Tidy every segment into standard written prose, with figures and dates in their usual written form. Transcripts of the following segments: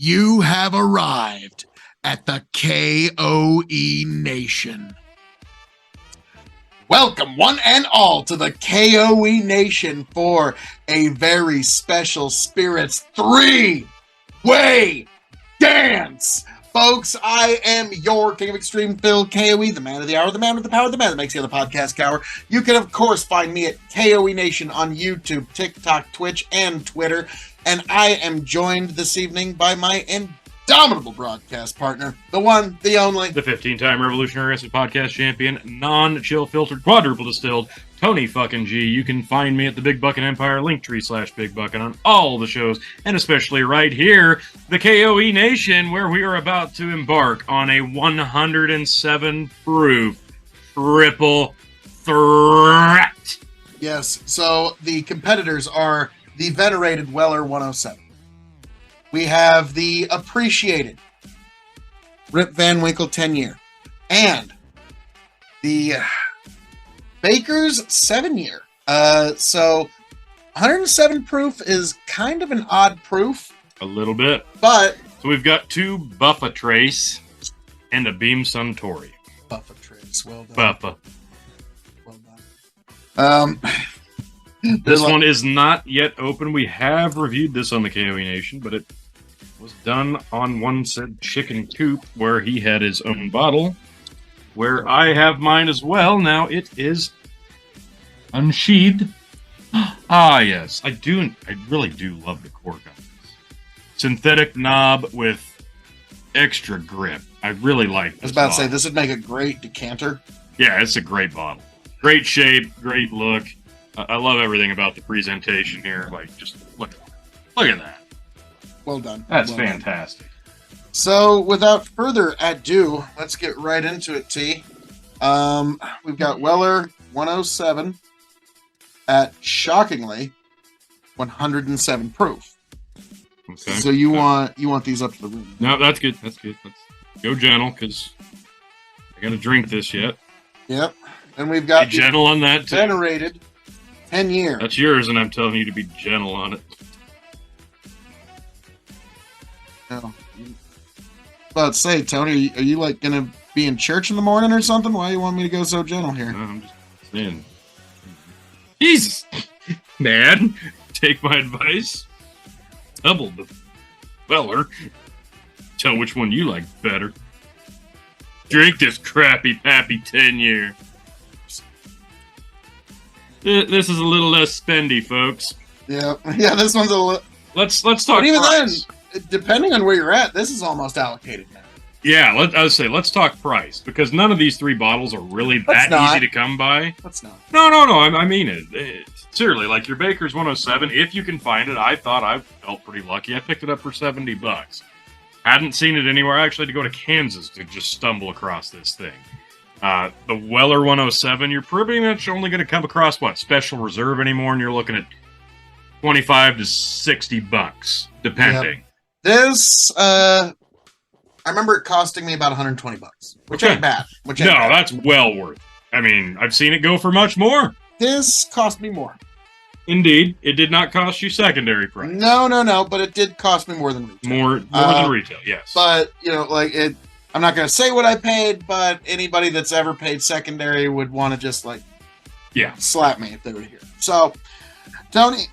You have arrived at the K.O.E. Nation. Welcome, one and all, to the K.O.E. Nation for a very special Spirits 3-way dance. Folks, I am your King of Extreme Phil, K.O.E., the man of the hour, the man with the power, the man that makes the other podcast cower. You can, of course, find me at K.O.E. Nation on YouTube, TikTok, Twitch, and Twitter. And I am joined this evening by my indomitable broadcast partner, the one, the only, the 15-time Revolutionary Wrestling Podcast champion, non-chill filtered, quadruple distilled, Tony fucking G. You can find me at the Big Bucket Empire, Linktree/Big Bucket on all the shows, and especially right here, the KOE Nation, where we are about to embark on a 107 proof triple threat. Yes, so the competitors are the venerated Weller 107. We have the appreciated Rip Van Winkle 10-year. And the Baker's 7-year. So 107 proof is kind of an odd proof. A little bit. But so we've got two Buffa Trace and a Beam Suntory. Buffa Trace, well done. Buffa. Well done. This one is not yet open. We have reviewed this on the KOE Nation, but it was done on one said chicken coop where he had his own bottle, where I have mine as well. Now it is unsheathed. Ah, yes. I really do love the cork on this. Synthetic knob with extra grip. I really like this. I was about to say, bottle. this would make a great decanter. Yeah, it's a great bottle. Great shape, great look. I love everything about the presentation here. Like, just look at that. Well done. That's well fantastic. Done. So, without further ado, let's get right into it, T. We've got Weller 107 at, shockingly, 107 proof. Okay. So you want these up to the room? No, that's good. That's good. Let's go gentle, because I got to drink this yet. Yep. And we've got Be gentle on that, too. venerated 10-year. That's yours, and I'm telling you to be gentle on it. No. About to say, Tony, are you like gonna be in church in the morning or something? Why do you want me to go so gentle here? No, I'm just saying. Jesus! Man, take my advice. Double the Weller. Tell which one you like better. Drink this crappy pappy 10-year. This is a little less spendy, folks. Yeah, this one's a little. Let's talk. But even price. then, depending on where you're at, this is almost allocated now. Yeah, I would say let's talk price, because none of these three bottles are really that easy to come by. Let's not. No. I mean it. Seriously, like your Baker's 107, if you can find it, I thought I felt pretty lucky. I picked it up for $70. Hadn't seen it anywhere. I actually had to go to Kansas to just stumble across this thing. The Weller 107, you're pretty much only going to come across, special reserve anymore, and you're looking at $25 to $60, depending. Yep. This, I remember it costing me about $120, which ain't bad. That's well worth it. I mean, I've seen it go for much more. This cost me more. Indeed, it did not cost you secondary price. No, but it did cost me more than retail. More than retail, yes. But, I'm not going to say what I paid, but anybody that's ever paid secondary would want to just, slap me if they were here. So, Tony.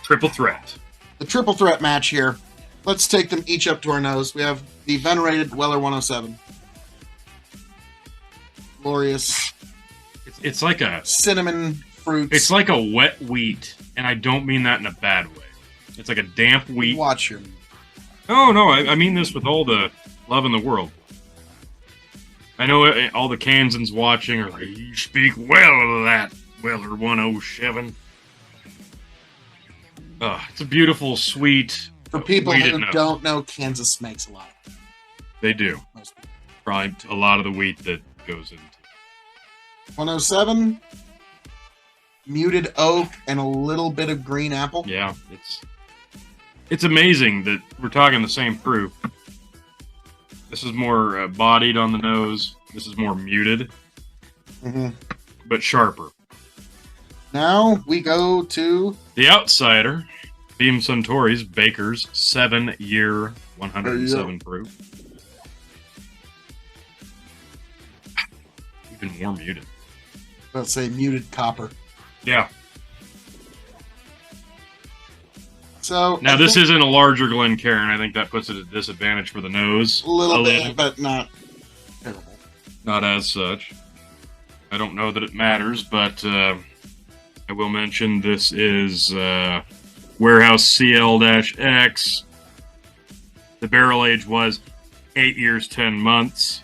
Triple threat. The triple threat match here. Let's take them each up to our nose. We have the venerated Weller 107. Glorious. It's like a cinnamon fruits. It's like a wet wheat, and I don't mean that in a bad way. It's like a damp wheat. Watch your. Oh, no, I mean this with all the love in the world. I know all the Kansans watching are like, you speak well of that, Weller 107. It's a beautiful, sweet. For people who don't know, Kansas makes a lot. They do. Probably a lot of the wheat that goes into 107, muted oak, and a little bit of green apple. Yeah, it's amazing that we're talking the same proof. This is more bodied on the nose. This is more muted, but sharper. Now we go to the outsider. Beam Suntory's Baker's 7-year 107 proof. Even more muted. Let's say muted copper. Yeah. So now this isn't a larger Glencairn. I think that puts it at a disadvantage for the nose. A little bit, but not terrible. Not as such. I don't know that it matters, but I will mention this is Warehouse CL-X. The barrel age was 8 years, 10 months.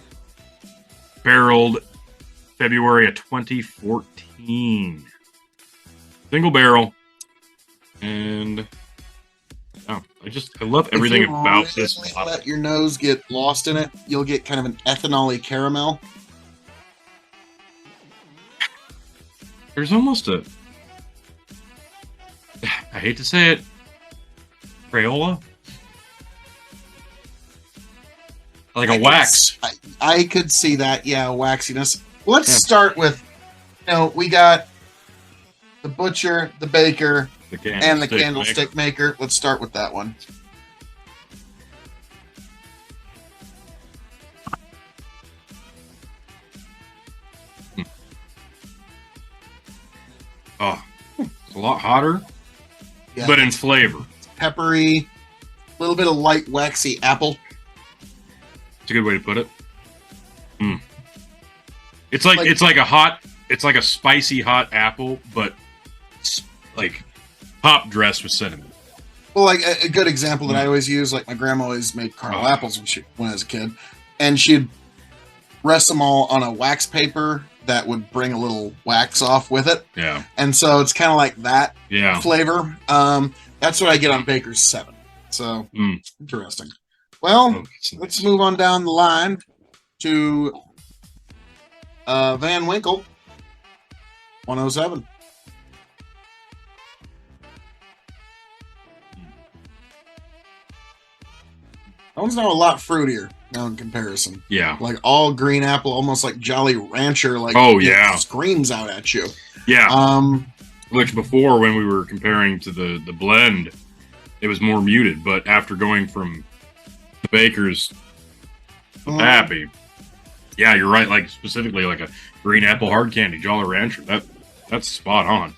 Barreled February of 2014. Single barrel. And I love everything about this bottle. Let your nose get lost in it, you'll get kind of an ethanol-y caramel. There's almost a, I hate to say it, Crayola? Like a wax. I could see that, yeah, waxiness. Let's start with, we got the butcher, the baker, and the candlestick maker. Let's start with that one. Oh, it's a lot hotter, but in flavor. Peppery, a little bit of light waxy apple. It's a good way to put it. It's like a spicy hot apple, but like top dressed with cinnamon. Well, like a good example that I always use, like my grandma always made caramel apples when I was a kid, and she'd rest them all on a wax paper that would bring a little wax off with it. Yeah. And so it's kind of like that flavor. That's what I get on Baker's 7. So interesting. Well, let's move on down the line to Van Winkle 107. That one's now a lot fruitier now in comparison. Yeah. Like all green apple, almost like Jolly Rancher, like it screams out at you. Yeah. Which before, when we were comparing to the blend, it was more muted, but after going from the Baker's to Pappy, yeah, you're right, like specifically like a green apple hard candy, Jolly Rancher. That's spot on.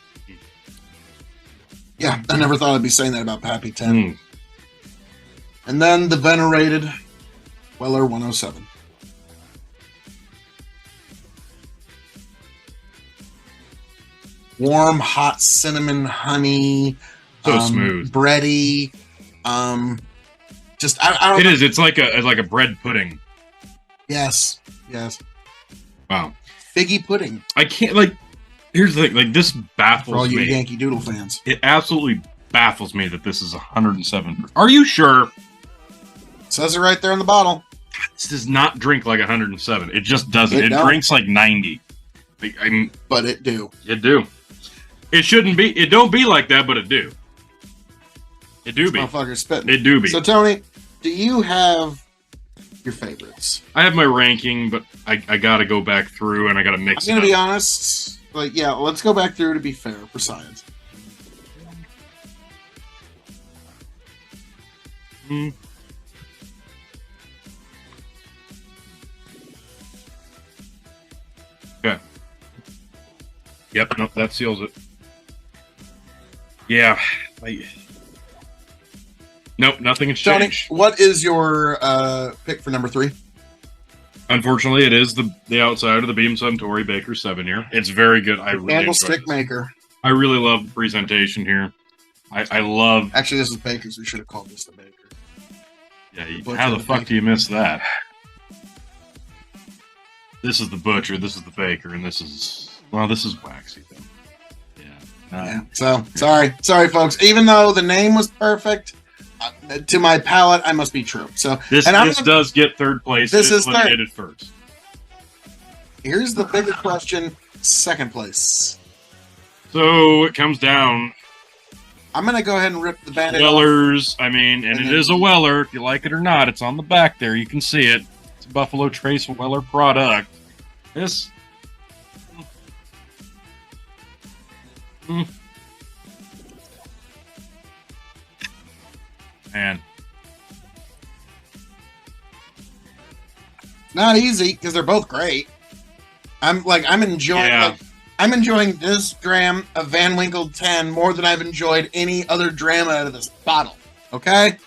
Yeah, I never thought I'd be saying that about Pappy 10. And then the venerated Weller 107. Warm, hot cinnamon, honey. So smooth. Bready. Just, I don't know. It is. It's like a bread pudding. Yes. Wow. Figgy pudding. I can't, here's the thing. Like, this baffles me. For all you Yankee Doodle fans. It absolutely baffles me that this is 107. Are you sure? Says it right there in the bottle. This does not drink like 107. It just doesn't. It drinks like 90. But it do. It do. It shouldn't be. It don't be like that, but it do. It do be. Motherfucker's spitting. It do be. So, Tony, do you have your favorites? I have my ranking, but I gotta go back through and I gotta mix it up. I'm gonna be honest. Let's go back through to be fair for science. Okay. Yep, nope, that seals it. Yeah. Nope, nothing has changed. Tony, what is your pick for number 3? Unfortunately, it is the outside of the Beam Suntory Baker 7-year. It's very good. I really Candlestick maker. I really love the presentation here. I love... Actually, this is Baker's. We should have called this the Baker. Yeah, how the fuck do you miss that? This is the butcher, this is the baker, and this is... Well, this is waxy, though. Yeah. So, sorry, folks. Even though the name was perfect, to my palate, I must be true. So this does get third place. This is eliminated first. Here's the bigger question: second place. So it comes down. I'm gonna go ahead and rip the Band-Aid Wellers. Off. And it is a Weller. If you like it or not, it's on the back there. You can see it. It's a Buffalo Trace Weller product. This. Man. Not easy because they're both great. I'm enjoying this dram of Van Winkle 10 more than I've enjoyed any other dram out of this bottle. Okay?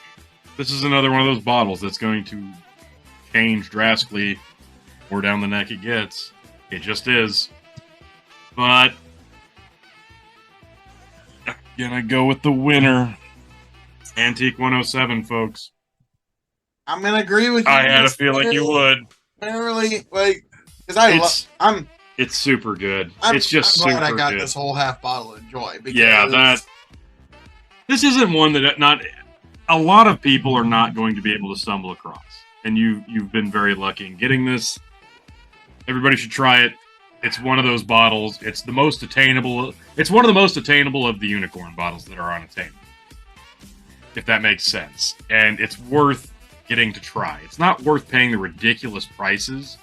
This is another one of those bottles that's going to change drastically more down the neck it gets. It just is. But I'm gonna go with the winner. Antique 107, folks. I'm gonna agree with you. I had a feeling you would. Really, like, because it's super good. It's just I'm glad super I got good. this whole half bottle to enjoy. Yeah, this isn't one that not a lot of people are not going to be able to stumble across, and you've been very lucky in getting this. Everybody should try it. It's one of those bottles. It's the most attainable. It's one of the most attainable of the unicorn bottles that are unattainable, if that makes sense. And it's worth getting to try. It's not worth paying the ridiculous prices,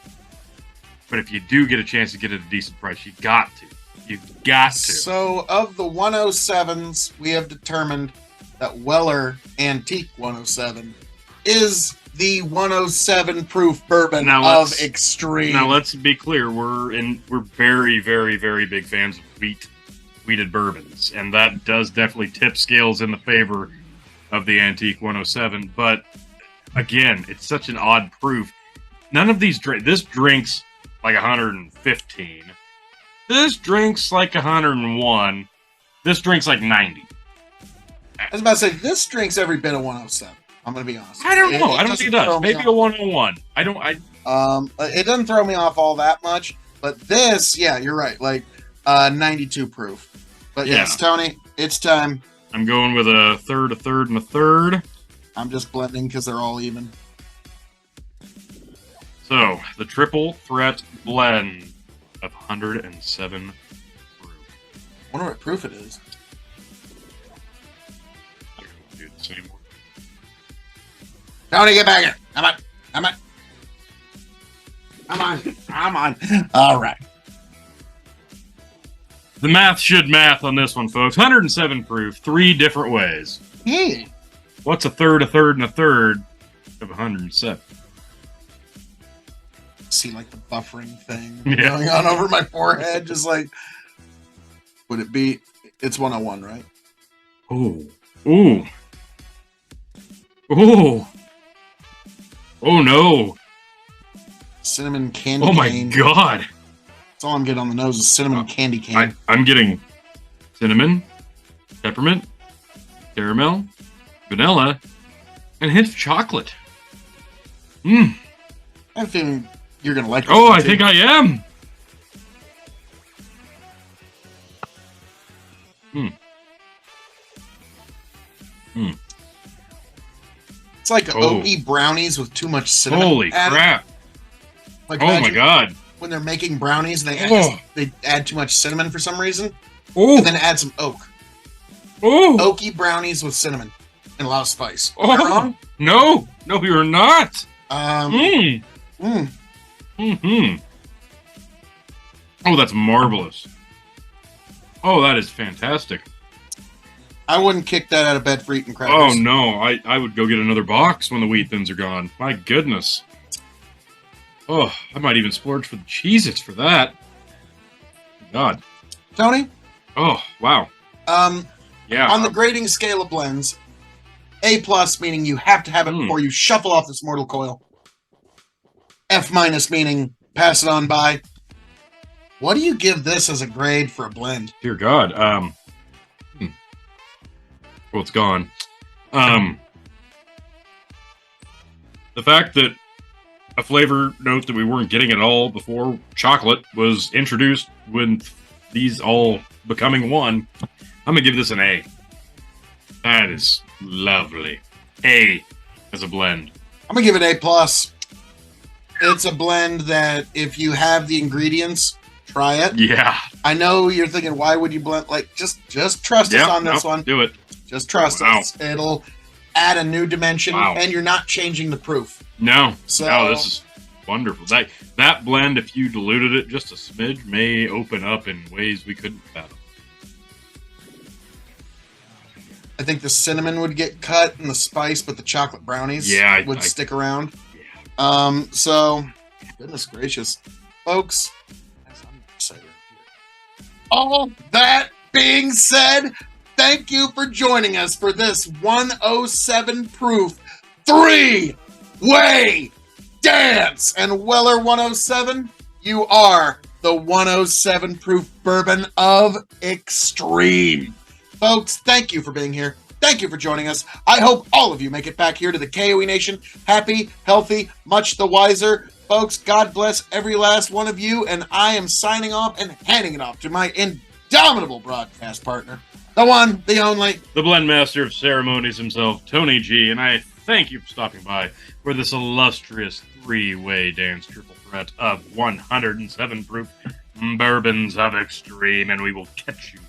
but if you do get a chance to get it at a decent price, you got to. You've got to. So, of the 107s, we have determined that Weller Antique 107 is the 107 proof bourbon of Extreme. Now, let's be clear. We're very, very, very big fans of wheated bourbons, and that does definitely tip scales in the favor of the Antique 107. But again, it's such an odd proof. None of these this drinks like 115. This drinks like 101. This drinks like 90. I was about to say, this drinks every bit of 107. I'm going to be honest. I don't know. I don't think it does. Maybe a 101. It doesn't throw me off all that much, but this, yeah, you're right. Like 92 proof. But yes, Tony, it's time. I'm going with a third, and a third. I'm just blending because they're all even. So, the triple threat blend of 107 proof. I wonder what proof it is. I don't do the same one. Tony, get back here. I'm on. All right. The math should math on this one, folks. 107 proof, 3 different ways. Hey. What's a third, and a third of 107? See, like the buffering thing going on over my forehead, just like, would it be? It's 101, right? Ooh. Oh no! Cinnamon candy cane. Oh my god! That's all I'm getting on the nose is cinnamon candy cane. I'm getting cinnamon, peppermint, caramel, vanilla, and a hint of chocolate. I have a feeling you're going to like it. Oh, I think I am. It's like K.O.E brownies with too much cinnamon. Holy crap. Like, oh my god. When they're making brownies, they add too much cinnamon for some reason. Oh. And then add some oak. Oh. Oaky brownies with cinnamon and a lot of spice. Oh. Am I wrong? No, you're not. Oh, that's marvelous. Oh, that is fantastic. I wouldn't kick that out of bed for eating crackers. Oh, no. I would go get another box when the wheat thins are gone. My goodness. Oh, I might even splurge for the Cheez-Its for that. God. Tony? Oh, wow. Yeah. On the grading scale of blends, A+, meaning you have to have it before you shuffle off this mortal coil. F-, meaning pass it on by. What do you give this as a grade for a blend? Dear God. Well, it's gone. The fact that a flavor note that we weren't getting at all before chocolate was introduced with these all becoming one, I'm going to give this an A. That is lovely. A as a blend. I'm going to give it A+. It's a blend that if you have the ingredients, try it. Yeah. I know you're thinking, why would you blend? Like, just trust us on this one. Do it. Just trust us. It'll add a new dimension, and you're not changing the proof. No. No, this is wonderful. That blend, if you diluted it just a smidge, may open up in ways we couldn't fathom. I think the cinnamon would get cut and the spice, but the chocolate brownies would stick around. Yeah. So, goodness gracious. Folks, I'm excited here. All that being said, thank you for joining us for this 107 proof 3-way dance. And Weller 107, you are the 107 proof bourbon of extreme. Folks, thank you for being here. Thank you for joining us. I hope all of you make it back here to the K.O.E Nation happy, healthy, much the wiser. Folks, God bless every last one of you, and I am signing off and handing it off to my indomitable broadcast partner, the one, the only, the blend master of ceremonies himself, Tony G, and I thank you for stopping by for this illustrious 3-way dance triple threat of 107 proof bourbons of extreme, and we will catch you